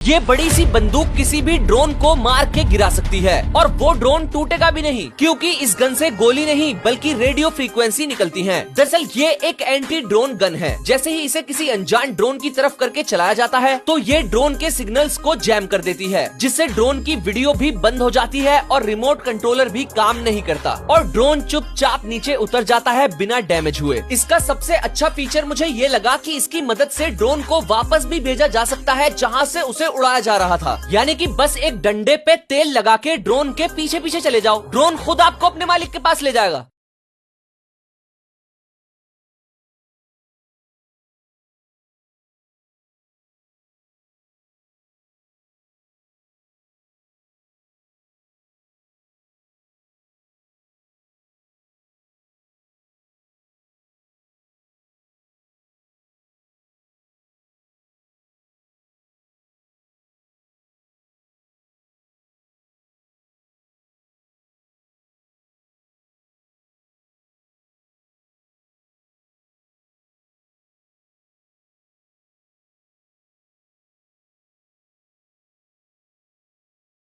ये बड़ी सी बंदूक किसी भी ड्रोन को मार के गिरा सकती है और वो ड्रोन टूटेगा भी नहीं, क्योंकि इस गन से गोली नहीं बल्कि रेडियो फ्रीक्वेंसी निकलती है। दरअसल ये एक एंटी ड्रोन गन है। जैसे ही इसे किसी अनजान ड्रोन की तरफ करके चलाया जाता है तो ये ड्रोन के सिग्नल्स को जैम कर देती है, जिससे ड्रोन की वीडियो भी बंद हो जाती है और रिमोट कंट्रोलर भी काम नहीं करता और ड्रोन चुपचाप नीचे उतर जाता है बिना डैमेज हुए। इसका सबसे अच्छा फीचर मुझे ये लगा कि इसकी मदद से ड्रोन को वापस भी भेजा जा सकता है जहाँ से उसे उड़ाया जा रहा था। यानी कि बस एक डंडे पे तेल लगा के ड्रोन के पीछे पीछे चले जाओ, ड्रोन खुद आपको अपने मालिक के पास ले जाएगा।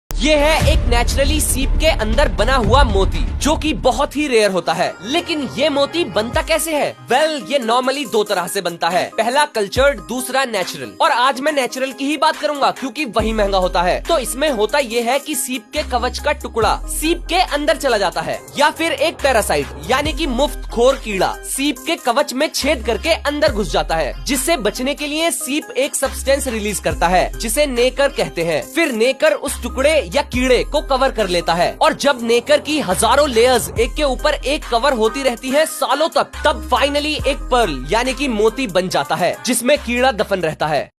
ये है एक नेचुरली सीप के अंदर बना हुआ मोती, जो कि बहुत ही रेयर होता है। लेकिन ये मोती बनता कैसे है? वेल, ये नॉर्मली दो तरह से बनता है, पहला कल्चर्ड, दूसरा नेचुरल। और आज मैं नेचुरल की ही बात करूंगा क्योंकि वही महंगा होता है। तो इसमें होता ये है कि सीप के कवच का टुकड़ा सीप के अंदर चला जाता है, या फिर एक पैरासाइट यानी कि मुफ्तखोर कीड़ा सीप के कवच में छेद करके अंदर घुस जाता है, जिससे बचने के लिए सीप एक सब्सटेंस रिलीज करता है जिसे नेकर कहते हैं। फिर नेकर उस टुकड़े या कीड़े को कवर कर लेता है और जब नेकर की हजारों लेयर्स एक के ऊपर एक कवर होती रहती हैं सालों तक, तब फाइनली एक पर्ल यानी कि मोती बन जाता है जिसमें कीड़ा दफन रहता है।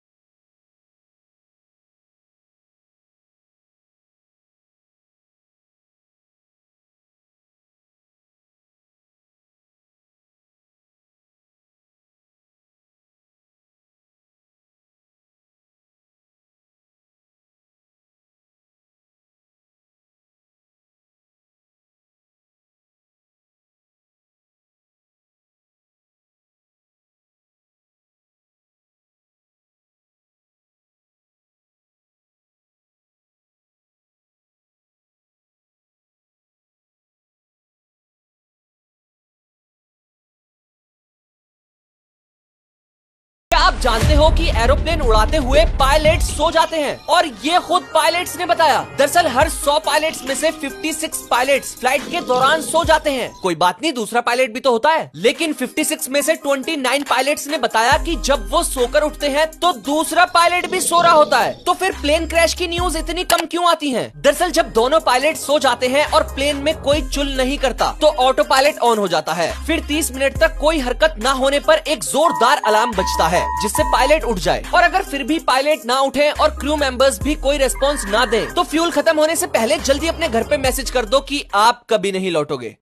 क्या आप जानते हो कि एरोप्लेन उड़ाते हुए पायलट्स सो जाते हैं? और ये खुद पायलट्स ने बताया। दरअसल हर 100 पायलट्स में से 56 पायलट्स फ्लाइट के दौरान सो जाते हैं। कोई बात नहीं, दूसरा पायलट भी तो होता है। लेकिन 56 में से 29 पायलट्स ने बताया कि जब वो सोकर उठते हैं तो दूसरा पायलट भी सो रहा होता है। तो फिर प्लेन क्रैश की न्यूज इतनी कम क्यों आती है? दरअसल जब दोनों पायलट सो जाते हैं और प्लेन में कोई चुल नहीं करता तो ऑटो पायलट ऑन हो जाता है। फिर 30 मिनट तक कोई हरकत न होने पर एक जोरदार अलार्म बजता है जिससे पायलट उठ जाए। और अगर फिर भी पायलट ना उठे और क्रू मेंबर्स भी कोई रेस्पॉन्स ना दें तो फ्यूल खत्म होने से पहले जल्दी अपने घर पे मैसेज कर दो कि आप कभी नहीं लौटोगे।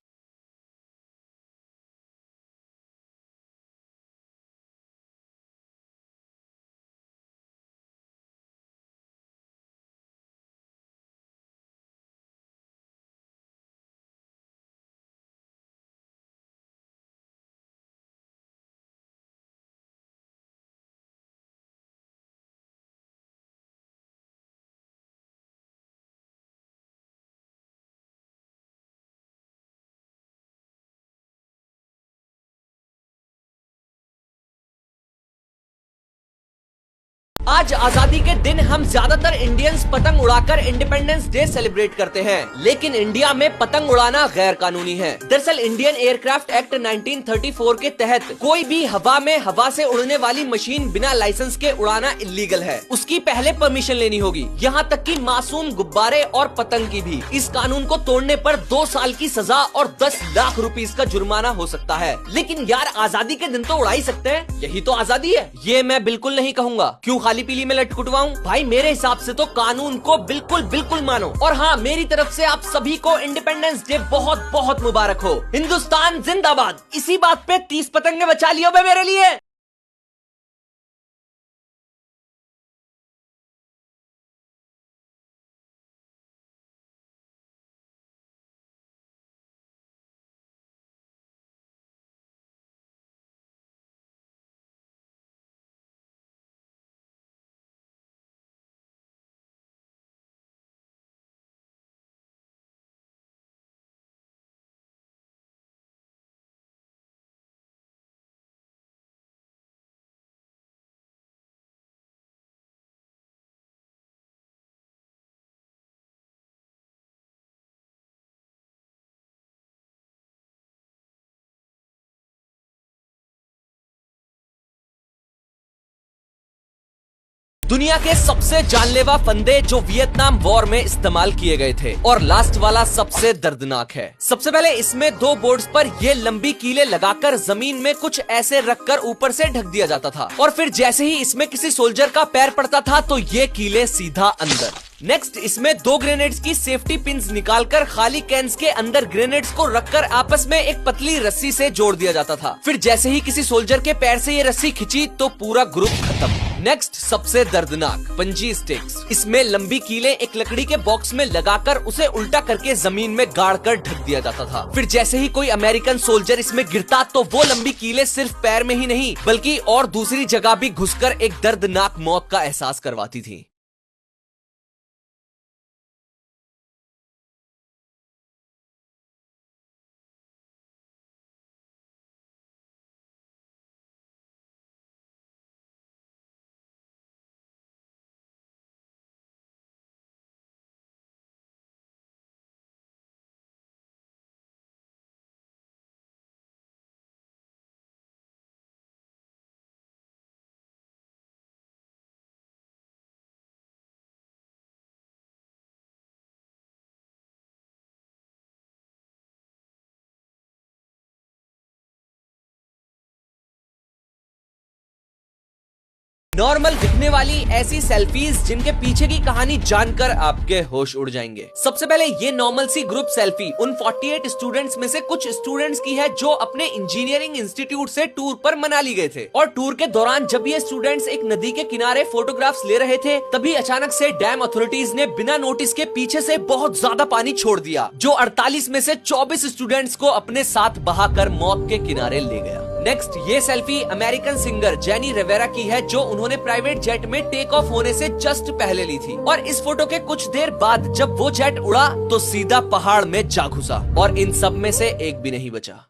आज आजादी के दिन हम ज्यादातर इंडियंस पतंग उड़ाकर इंडिपेंडेंस डे सेलिब्रेट करते हैं, लेकिन इंडिया में पतंग उड़ाना गैर कानूनी है। दरअसल इंडियन एयरक्राफ्ट एक्ट 1934 के तहत कोई भी हवा में हवा से उड़ने वाली मशीन बिना लाइसेंस के उड़ाना इलीगल है। उसकी पहले परमिशन लेनी होगी, यहाँ तक कि मासूम गुब्बारे और पतंग की भी। इस कानून को तोड़ने पर 2 साल की सजा और 10 लाख रुपीस का जुर्माना हो सकता है। लेकिन यार, आजादी के दिन तो उड़ा ही सकते हैं, यही तो आजादी है। ये मैं बिल्कुल नहीं कहूँगा। क्यों खाली पीली में लटकुटवाऊं? भाई मेरे हिसाब से तो कानून को बिल्कुल बिल्कुल मानो। और हाँ, मेरी तरफ से आप सभी को इंडिपेंडेंस डे बहुत बहुत मुबारक हो। हिंदुस्तान जिंदाबाद। इसी बात पे 30 पतंगे बचा लियो बे मेरे लिए। दुनिया के सबसे जानलेवा फंदे जो वियतनाम वॉर में इस्तेमाल किए गए थे, और लास्ट वाला सबसे दर्दनाक है। सबसे पहले इसमें 2 बोर्ड्स पर ये लंबी कीलें लगाकर जमीन में कुछ ऐसे रखकर ऊपर से ढक दिया जाता था, और फिर जैसे ही इसमें किसी सोल्जर का पैर पड़ता था तो ये कीलें सीधा अंदर। नेक्स्ट, इसमें 2 ग्रेनेड्स की सेफ्टी पिंस निकालकर खाली कैंस के अंदर ग्रेनेड्स को रखकर आपस में एक पतली रस्सी से जोड़ दिया जाता था। फिर जैसे ही किसी सोल्जर के पैर से ये रस्सी खिंची तो पूरा ग्रुप खत्म। नेक्स्ट, सबसे दर्दनाक पंजी स्टिक्स। इसमें लंबी कीलें एक लकड़ी के बॉक्स में लगाकर उसे उल्टा करके जमीन में गाड़ कर ढक दिया जाता था। फिर जैसे ही कोई अमेरिकन सोल्जर इसमें गिरता तो वो लंबी कीलें सिर्फ पैर में ही नहीं बल्कि और दूसरी जगह भी घुसकर एक दर्दनाक मौत का एहसास करवाती थी। नॉर्मल दिखने वाली ऐसी सेल्फीज जिनके पीछे की कहानी जानकर आपके होश उड़ जाएंगे। सबसे पहले ये नॉर्मल सी ग्रुप सेल्फी उन 48 स्टूडेंट्स में से कुछ स्टूडेंट्स की है जो अपने इंजीनियरिंग इंस्टीट्यूट से टूर पर मनाली गए थे, और टूर के दौरान जब ये स्टूडेंट्स एक नदी के किनारे फोटोग्राफ्स ले रहे थे तभी अचानक से डैम अथॉरिटीज ने बिना नोटिस के पीछे से बहुत ज्यादा पानी छोड़ दिया, जो 48 में से 24 स्टूडेंट्स को अपने साथ बहाकर मौत के किनारे ले गया। नेक्स्ट, ये selfie American singer Jenni Rivera की है जो उन्होंने प्राइवेट जेट में टेक ऑफ होने से जस्ट पहले ली थी, और इस फोटो के कुछ देर बाद जब वो जेट उड़ा तो सीधा पहाड़ में जा घुसा और इन सब में से एक भी नहीं बचा।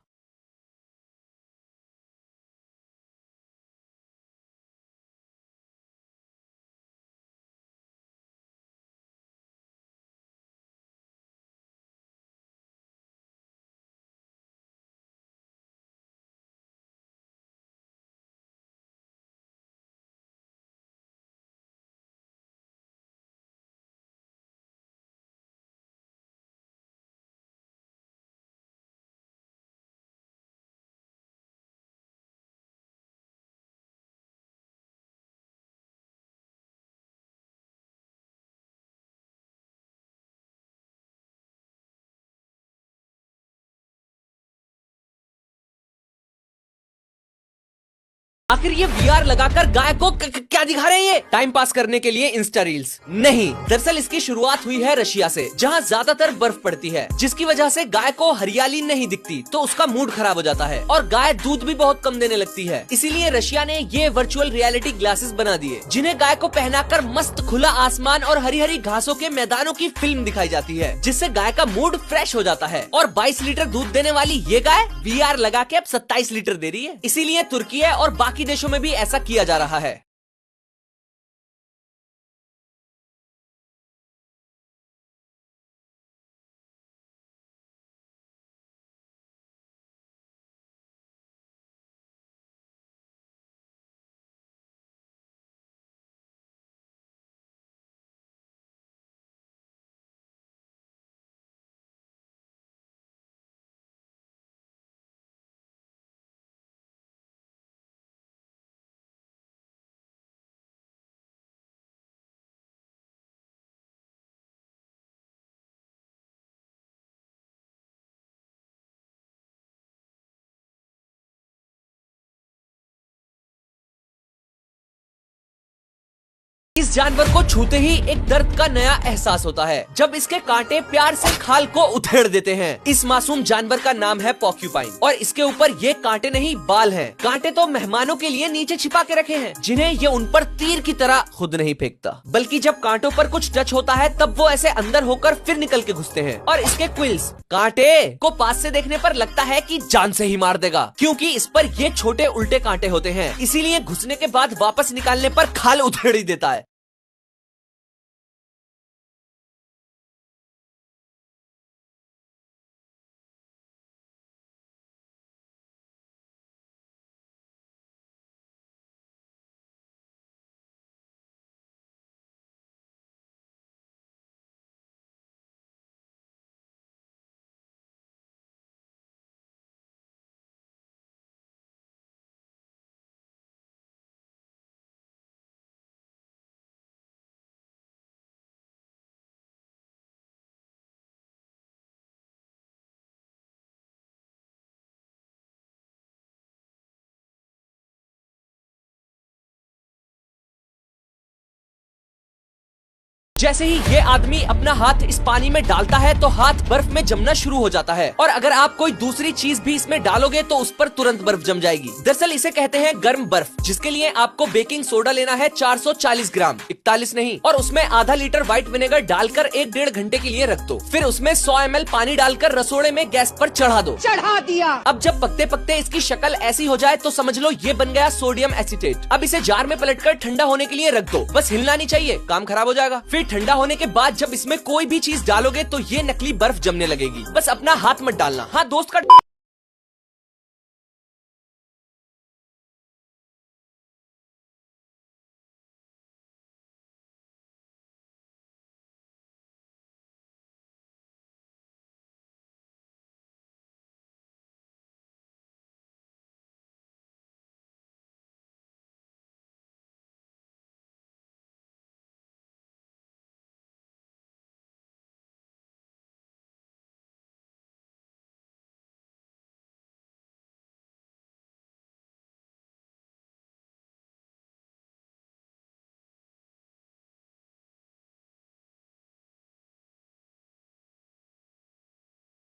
आखिर ये वीआर लगाकर गाय को क्या दिखा रहे हैं? ये टाइम पास करने के लिए इंस्टा रील्स नहीं, दरअसल इसकी शुरुआत हुई है रशिया से, जहाँ ज्यादातर बर्फ पड़ती है, जिसकी वजह से गाय को हरियाली नहीं दिखती तो उसका मूड खराब हो जाता है और गाय दूध भी बहुत कम देने लगती है। इसीलिए रशिया ने ये वर्चुअल रियलिटी ग्लासेस बना दिए जिन्हें गाय को पहनाकर मस्त खुला आसमान और हरी हरी घासों के मैदानों की फिल्म दिखाई जाती है, जिससे गाय का मूड फ्रेश हो जाता है। और 22 लीटर दूध देने वाली ये गाय वीआर लगा के अब 27 लीटर दे रही है। इसीलिए तुर्की और बाकी देशों में भी ऐसा किया जा रहा है। इस जानवर को छूते ही एक दर्द का नया एहसास होता है जब इसके कांटे प्यार से खाल को उधेड़ देते हैं। इस मासूम जानवर का नाम है पॉर्क्यूपाइन और इसके ऊपर ये कांटे नहीं बाल हैं। कांटे तो मेहमानों के लिए नीचे छिपा के रखे हैं जिन्हें ये उन पर तीर की तरह खुद नहीं फेंकता, बल्कि जब कांटों पर कुछ टच होता है तब वो ऐसे अंदर होकर फिर निकल के घुसते हैं। और इसके क्विल्स कांटे को पास से देखने पर लगता है कि जान से ही मार देगा, क्योंकि इस पर ये छोटे उल्टे कांटे होते हैं, इसीलिए घुसने के बाद वापस निकालने पर खाल उधेड़ ही देता है। जैसे ही ये आदमी अपना हाथ इस पानी में डालता है तो हाथ बर्फ में जमना शुरू हो जाता है, और अगर आप कोई दूसरी चीज भी इसमें डालोगे तो उस पर तुरंत बर्फ जम जाएगी। दरअसल इसे कहते हैं गर्म बर्फ, जिसके लिए आपको बेकिंग सोडा लेना है 440 ग्राम, 41 नहीं, और उसमें आधा लीटर व्हाइट विनेगर डालकर 1-1.5 घंटे के लिए रख दो। फिर उसमें 100 ml पानी डालकर रसोड़े में गैस पर चढ़ा दो। चढ़ा दिया। अब जब पकते पकते इसकी शक्ल ऐसी हो जाए तो समझ लो ये बन गया सोडियम एसीटेट। अब इसे जार में पलटकर ठंडा होने के लिए रख दो, बस हिलना नहीं चाहिए, काम खराब हो जाएगा। फिर ठंडा होने के बाद जब इसमें कोई भी चीज डालोगे तो ये नकली बर्फ जमने लगेगी। बस अपना हाथ मत डालना। हाँ, दोस्त का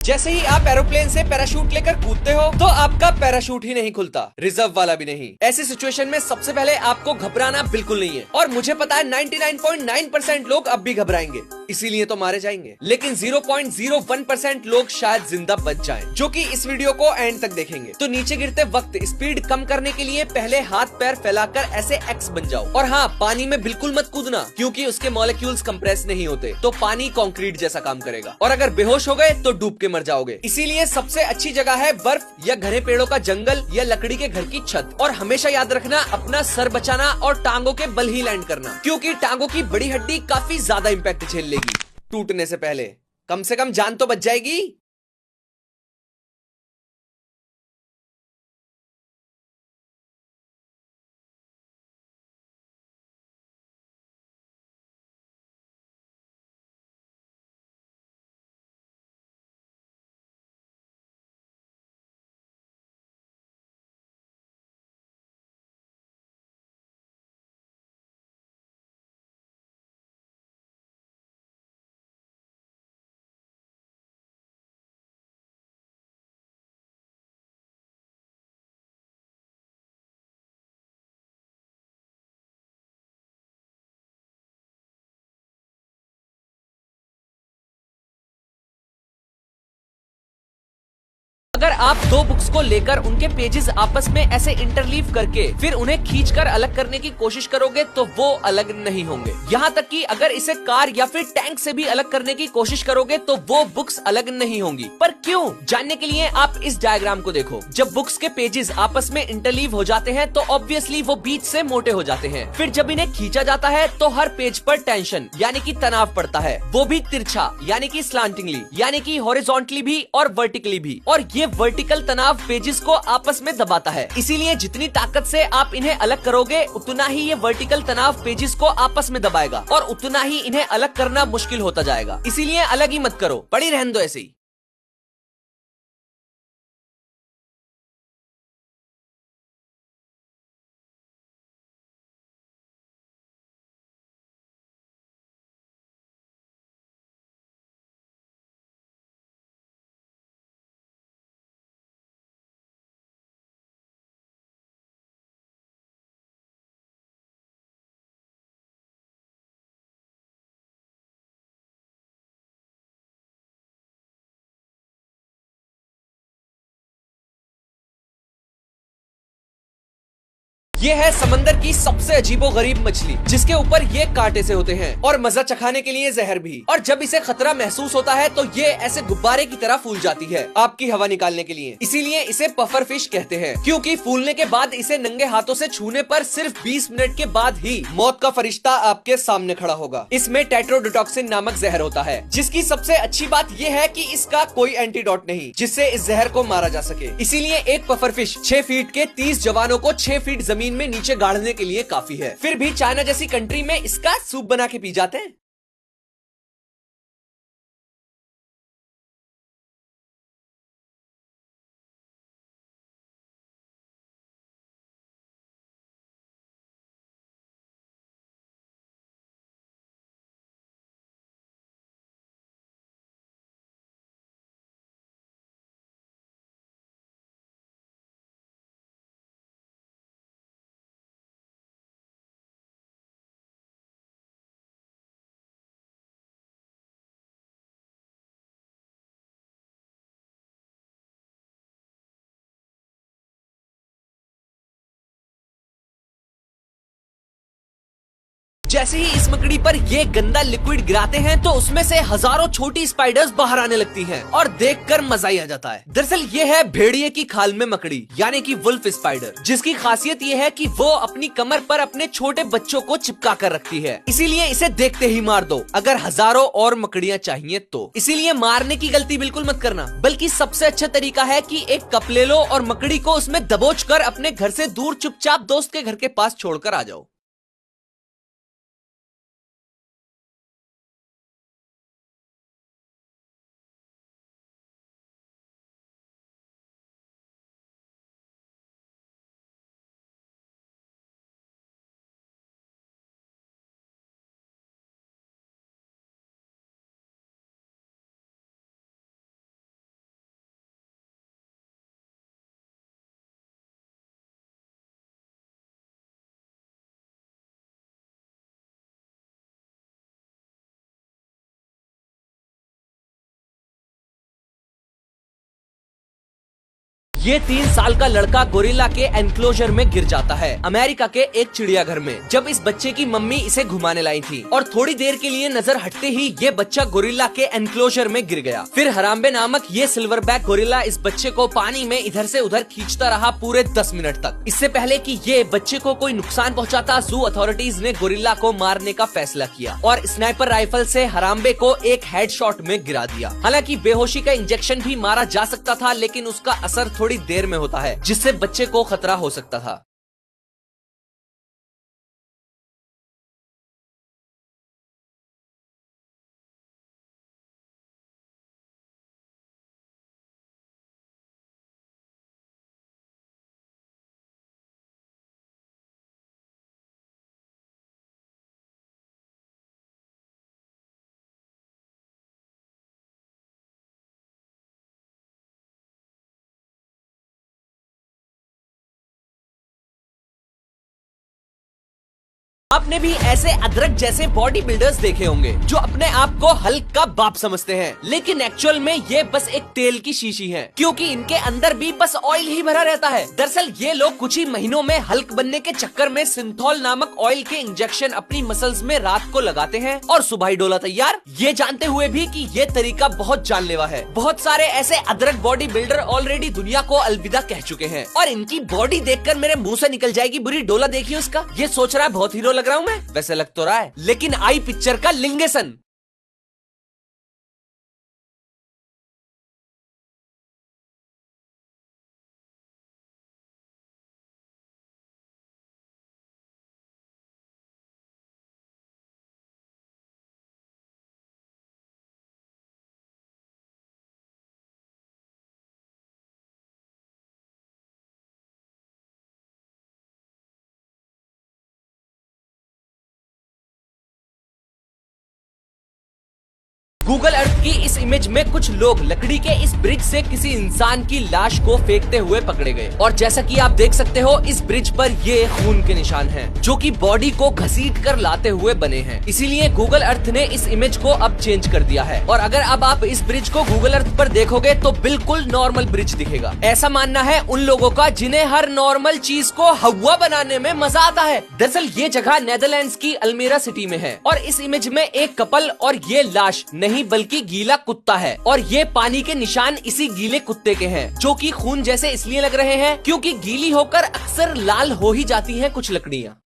जैसे ही आप एरोप्लेन से पैराशूट लेकर कूदते हो तो आपका पैराशूट ही नहीं खुलता, रिजर्व वाला भी नहीं। ऐसी सिचुएशन में सबसे पहले आपको घबराना बिल्कुल नहीं है, और मुझे पता है 99.9% लोग अब भी घबराएंगे, इसीलिए तो मारे जाएंगे। लेकिन 0.01% लोग शायद जिंदा बच जाएं, जो कि इस वीडियो को एंड तक देखेंगे। तो नीचे गिरते वक्त स्पीड कम करने के लिए पहले हाथ पैर फैलाकर ऐसे एक्स बन जाओ। और हाँ, पानी में बिल्कुल मत कूदना, क्योंकि उसके मॉलिक्यूल्स कंप्रेस नहीं होते, तो पानी कंक्रीट जैसा काम करेगा, और अगर बेहोश हो गए तो डूब के मर जाओगे। इसीलिए सबसे अच्छी जगह है बर्फ या घने पेड़ों का जंगल या लकड़ी के घर की छत। और हमेशा याद रखना, अपना सर बचाना और टांगों के बल ही लैंड करना, क्योंकि टांगों की बड़ी हड्डी काफी ज्यादा इंपैक्ट झेल लेगी। टूटने से पहले कम से कम जान तो बच जाएगी। अगर आप दो बुक्स को लेकर उनके पेजेस आपस में ऐसे इंटरलीव करके फिर उन्हें खींचकर अलग करने की कोशिश करोगे तो वो अलग नहीं होंगे। यहाँ तक कि अगर इसे कार या फिर टैंक से भी अलग करने की कोशिश करोगे तो वो बुक्स अलग नहीं होंगी। पर क्यों, जानने के लिए आप इस डायग्राम को देखो। जब बुक्स के पेजेस आपस में इंटरलीव हो जाते हैं तो ऑब्वियसली वो बीच से मोटे हो जाते हैं। फिर जब इन्हें खींचा जाता है तो हर पेज पर टेंशन यानी कि तनाव पड़ता है, वो भी तिरछा यानी कि स्लांटिंगली, यानी कि हॉरिजॉन्टली भी और वर्टिकली भी। और ये वर्टिकल तनाव पेजेस को आपस में दबाता है। इसीलिए जितनी ताकत से आप इन्हें अलग करोगे उतना ही ये वर्टिकल तनाव पेजेस को आपस में दबाएगा, और उतना ही इन्हें अलग करना मुश्किल होता जाएगा। इसीलिए अलग ही मत करो, पड़ी रहने दो ऐसे ही। ये है समंदर की सबसे अजीबोगरीब मछली, जिसके ऊपर ये कांटे से होते हैं और मजा चखाने के लिए जहर भी। और जब इसे खतरा महसूस होता है तो ये ऐसे गुब्बारे की तरह फूल जाती है आपकी हवा निकालने के लिए। इसीलिए इसे पफर फिश कहते हैं, क्योंकि फूलने के बाद इसे नंगे हाथों से छूने पर सिर्फ 20 मिनट के बाद ही मौत का फरिश्ता आपके सामने खड़ा होगा। इसमें टेट्रोडोटॉक्सिन नामक जहर होता है, जिसकी सबसे अच्छी बात यह है कि इसका कोई एंटीडोट नहीं जिससे इस जहर को मारा जा सके। इसीलिए एक पफर फिश 6 फीट के 30 जवानों को 6 फीट जमीन में नीचे गाड़ने के लिए काफी है। फिर भी चाइना जैसी कंट्री में इसका सूप बना के पी जाते हैं। जैसे ही इस मकड़ी पर ये गंदा लिक्विड गिराते हैं तो उसमें से हजारों छोटी स्पाइडर्स बाहर आने लगती हैं और देखकर मजा ही आ जाता है। दरअसल ये है भेड़िए की खाल में मकड़ी यानी कि वुल्फ स्पाइडर, जिसकी खासियत ये है कि वो अपनी कमर पर अपने छोटे बच्चों को चिपका कर रखती है, इसीलिए इसे देखते ही मार दो अगर हजारों और मकड़ियाँ चाहिए तो। इसीलिए मारने की गलती बिल्कुल मत करना, बल्कि सबसे अच्छा तरीका है कि एक कप ले लो और मकड़ी को उसमें दबोच कर अपने घर से दूर चुपचाप दोस्त के घर के पास छोड़कर आ जाओ। ये 3 साल का लड़का गोरिल्ला के एनक्लोजर में गिर जाता है अमेरिका के एक चिड़ियाघर में, जब इस बच्चे की मम्मी इसे घुमाने लाई थी और थोड़ी देर के लिए नजर हटते ही ये बच्चा गोरिल्ला के एनक्लोजर में गिर गया। फिर हराम्बे नामक ये सिल्वरबैक गोरिल्ला इस बच्चे को पानी में इधर से उधर खींचता रहा पूरे 10 मिनट तक। इससे पहले कि ये बच्चे को कोई नुकसान पहुंचाता, जू अथॉरिटीज ने गोरिल्ला को मारने का फैसला किया और स्नाइपर राइफल से हराम्बे को एक हेडशॉट में गिरा दिया। हालांकि बेहोशी का इंजेक्शन भी मारा जा सकता था, लेकिन उसका असर थोड़ी देर में होता है, जिससे बच्चे को खतरा हो सकता था। आपने भी ऐसे अदरक जैसे बॉडी बिल्डर्स देखे होंगे जो अपने आप को हल्क का बाप समझते हैं, लेकिन एक्चुअल में ये बस एक तेल की शीशी है, क्योंकि इनके अंदर भी बस ऑयल ही भरा रहता है। दरअसल ये लोग कुछ ही महीनों में हल्क बनने के चक्कर में सिंथॉल नामक ऑयल के इंजेक्शन अपनी मसल्स में रात को लगाते हैं और सुबह ही डोला तैयार, ये जानते हुए भी कि ये तरीका बहुत जानलेवा है। बहुत सारे ऐसे अदरक बॉडी बिल्डर ऑलरेडी दुनिया को अलविदा कह चुके हैं और इनकी बॉडी देखकर मेरे मुंह से निकल जाएगी बुरी डोला देखिए उसका। ये सोच रहा है बहुत हीरो लग रहा हूँ मैं, वैसे लग तो रहा है, लेकिन आई पिक्चर का लिंगेसन। गूगल अर्थ की इस इमेज में कुछ लोग लकड़ी के इस ब्रिज से किसी इंसान की लाश को फेंकते हुए पकड़े गए और जैसा कि आप देख सकते हो इस ब्रिज पर ये खून के निशान हैं, जो कि बॉडी को घसीट कर लाते हुए बने हैं। इसीलिए गूगल अर्थ ने इस इमेज को अब चेंज कर दिया है और अगर अब आप इस ब्रिज को गूगल अर्थ पर देखोगे तो बिल्कुल नॉर्मल ब्रिज दिखेगा। ऐसा मानना है उन लोगों का जिन्हें हर नॉर्मल चीज को हवा बनाने में मजा आता है। दरअसल ये जगह नेदरलैंड्स की अल्मेरा सिटी में है और इस इमेज में एक कपल और ये लाश नहीं बल्कि गीला कुत्ता है और ये पानी के निशान इसी गीले कुत्ते के हैं, जो कि खून जैसे इसलिए लग रहे हैं क्योंकि गीली होकर अक्सर लाल हो ही जाती हैं कुछ लकड़ियाँ।